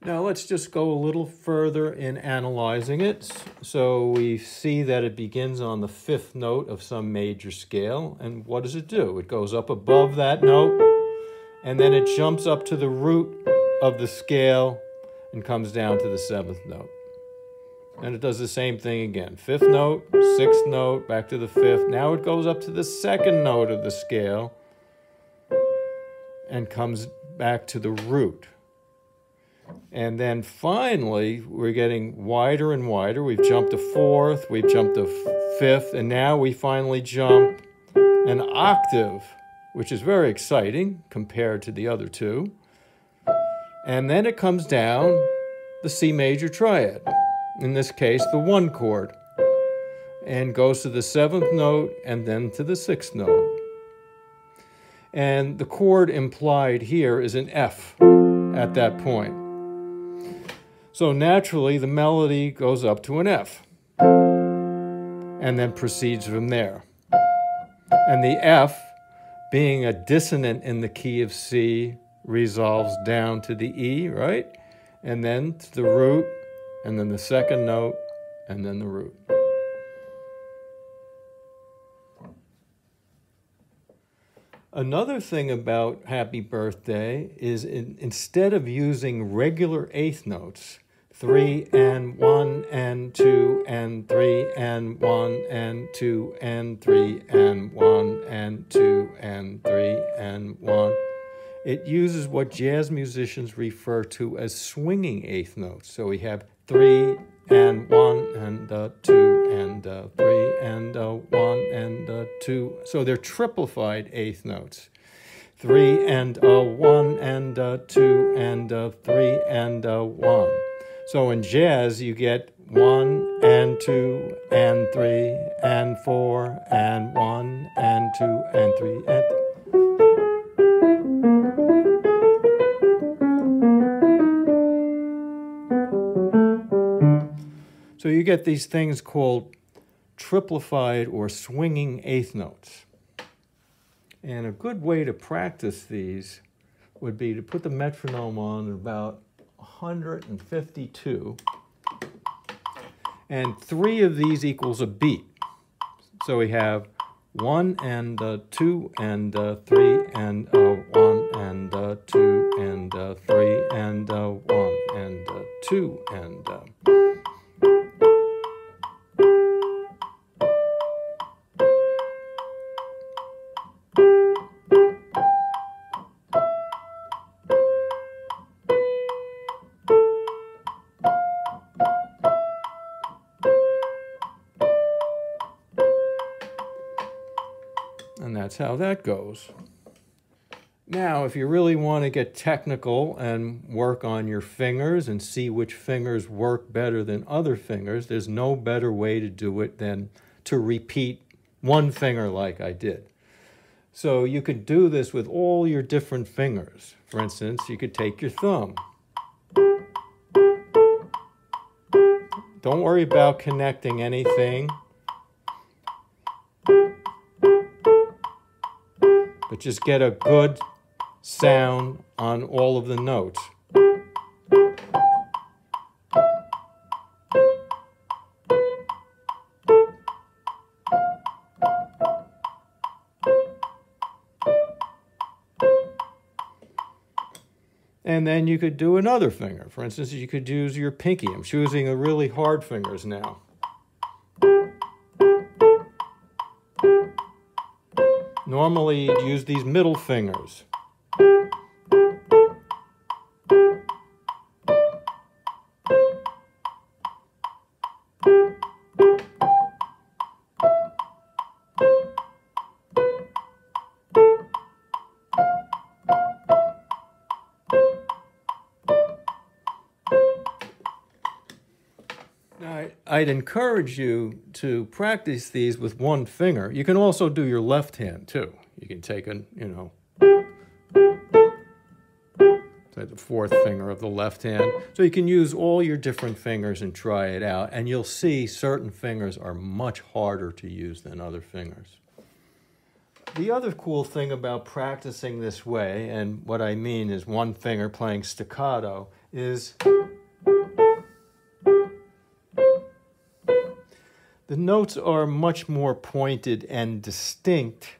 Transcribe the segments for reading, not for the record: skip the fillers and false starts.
Now let's just go a little further in analyzing it. So we see that it begins on the fifth note of some major scale. And what does it do? It goes up above that note, and then it jumps up to the root of the scale and comes down to the seventh note. And it does the same thing again. Fifth note, sixth note, back to the fifth. Now it goes up to the second note of the scale and comes back to the root. And then finally, we're getting wider and wider. We've jumped to fourth, we've jumped to fifth, and now we finally jump an octave, which is very exciting compared to the other two. And then it comes down the C major triad, in this case, the one chord, and goes to the seventh note and then to the sixth note. And the chord implied here is an F at that point. So naturally, the melody goes up to an F and then proceeds from there. And the F, being a dissonant in the key of C, resolves down to the E, right? And then to the root, and then the second note, and then the root. Another thing about Happy Birthday is instead of using regular eighth notes, 3 and 1 and 2 and 3 and 1 and 2 and 3 and 1 and 2 and 3 and 1. It uses what jazz musicians refer to as swinging eighth notes. So we have 3 and 1 and 2 and 3 and 1 and 2. So they're triplified eighth notes. 3 and 1 and 2 and 3 and 1. So in jazz, you get 1 and 2 and 3 and 4 and 1 and 2 and 3 and 3. So you get these things called triplified or swinging eighth notes. And a good way to practice these would be to put the metronome on at about 152, and 3 of these equals a beat. So we have 1 and 2 and 3 and 1 and 2 and 3 and 1 and 2 and And that's how that goes. Now, if you really want to get technical and work on your fingers and see which fingers work better than other fingers, there's no better way to do it than to repeat one finger like I did. So you could do this with all your different fingers. For instance, you could take your thumb. Don't worry about connecting anything. But just get a good sound on all of the notes. And then you could do another finger. For instance, you could use your pinky. I'm choosing the really hard fingers now. Normally, you'd use these middle fingers. Now, I'd encourage you to practice these with one finger. You can also do your left hand, too. You can take the fourth finger of the left hand. So you can use all your different fingers and try it out, and you'll see certain fingers are much harder to use than other fingers. The other cool thing about practicing this way, and what I mean is one finger playing staccato, is the notes are much more pointed and distinct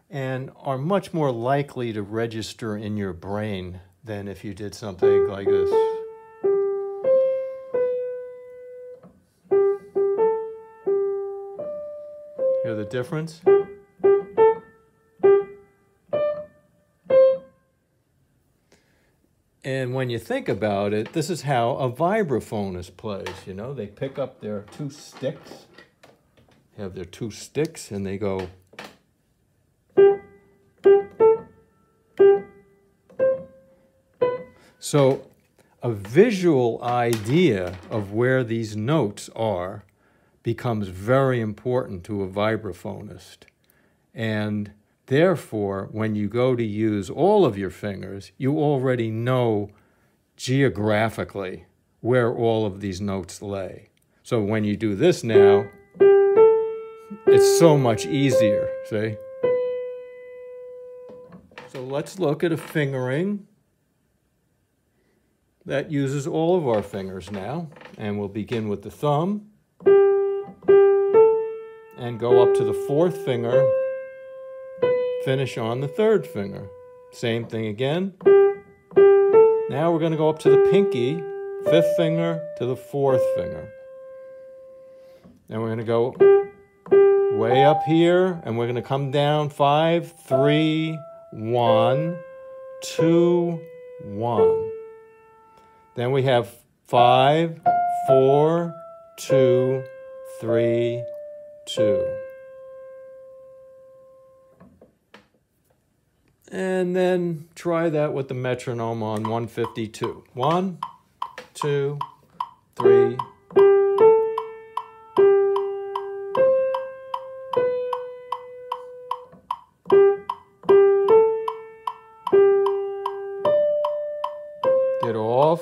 and are much more likely to register in your brain than if you did something like this. Hear the difference? And when you think about it, this is how a vibraphonist plays, you know? They pick up their two sticks, have their two sticks, and they go. So a visual idea of where these notes are becomes very important to a vibraphonist. And therefore, when you go to use all of your fingers, you already know geographically where all of these notes lay. So when you do this now, it's so much easier, see? So let's look at a fingering that uses all of our fingers now. And we'll begin with the thumb and go up to the fourth finger, finish on the third finger. Same thing again. Now we're going to go up to the pinky, fifth finger to the fourth finger. Then we're going to go way up here, and we're going to come down 5, 3, 1, 2, 1. Then we have 5, 4, 2, 3, 2. And then try that with the metronome on 152. 1, 2, 3. Get off.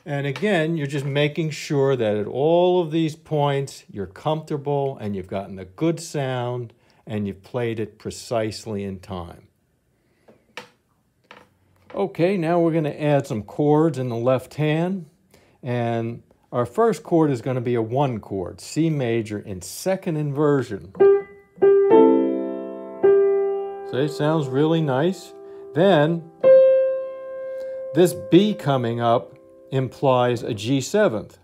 And again, you're just making sure that at all of these points, you're comfortable and you've gotten a good sound and you've played it precisely in time. Okay, now we're going to add some chords in the left hand. And our first chord is going to be a 1 chord, C major in second inversion. See, it sounds really nice. Then, this B coming up implies a G7th,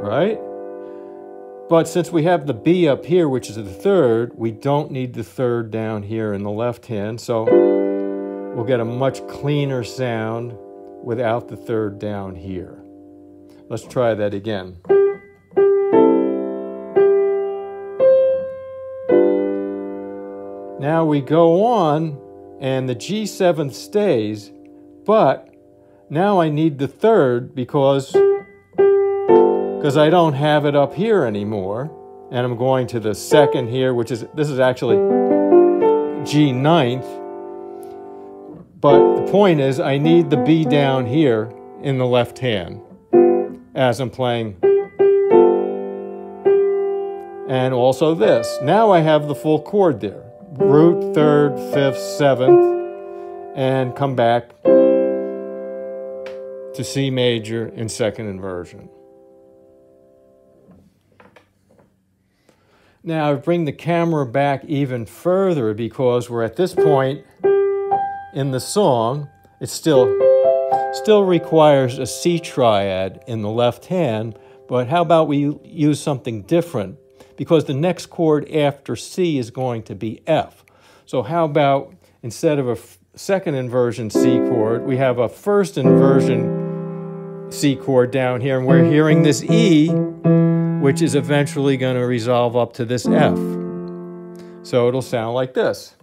right? But since we have the B up here, which is the third, we don't need the third down here in the left hand, so we'll get a much cleaner sound without the third down here. Let's try that again. Now we go on, and the G7th stays, but now I need the third because I don't have it up here anymore. And I'm going to the second here, this is actually G9th. But the point is, I need the B down here in the left hand as I'm playing. And also this. Now I have the full chord there. Root, third, fifth, seventh, and come back to C major in second inversion. Now I bring the camera back even further because we're at this point in the song. It still requires a C triad in the left hand, but how about we use something different? Because the next chord after C is going to be F. So how about instead of a second inversion C chord, we have a first inversion C chord down here, and we're hearing this E, which is eventually going to resolve up to this F. So it'll sound like this.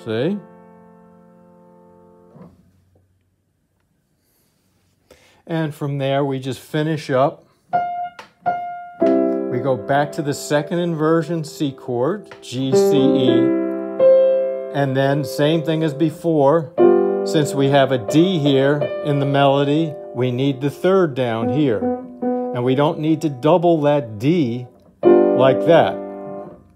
See? And from there, we just finish up. We we go back to the second inversion C chord, G, C, E, and then same thing as before. Since we have a D here in the melody, we need the third down here. And we don't need to double that D like that.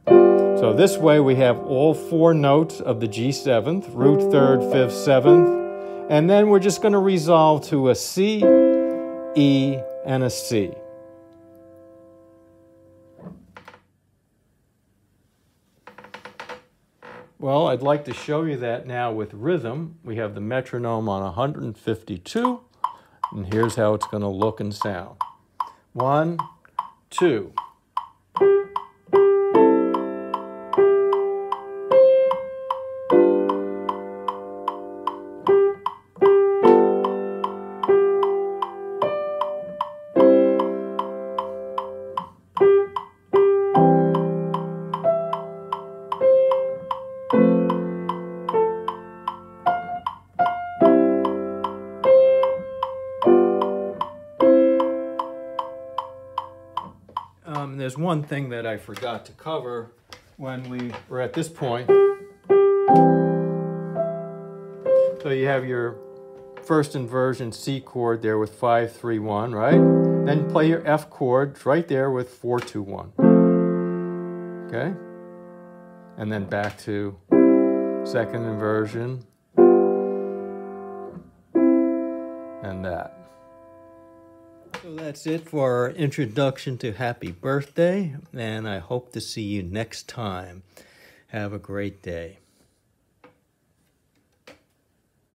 So this way we have all four notes of the G7th, root third, fifth, seventh, and then we're just going to resolve to a C, E, and a C. Well, I'd like to show you that now with rhythm. We have the metronome on 152, and here's how it's going to look and sound. 1, 2. There's one thing that I forgot to cover when we were at this point. So you have your first inversion C chord there with 5, 3, 1, right? Then play your F chord right there with 4, 2, 1. Okay? And then back to second inversion and that. So that's it for our introduction to Happy Birthday, and I hope to see you next time. Have a great day.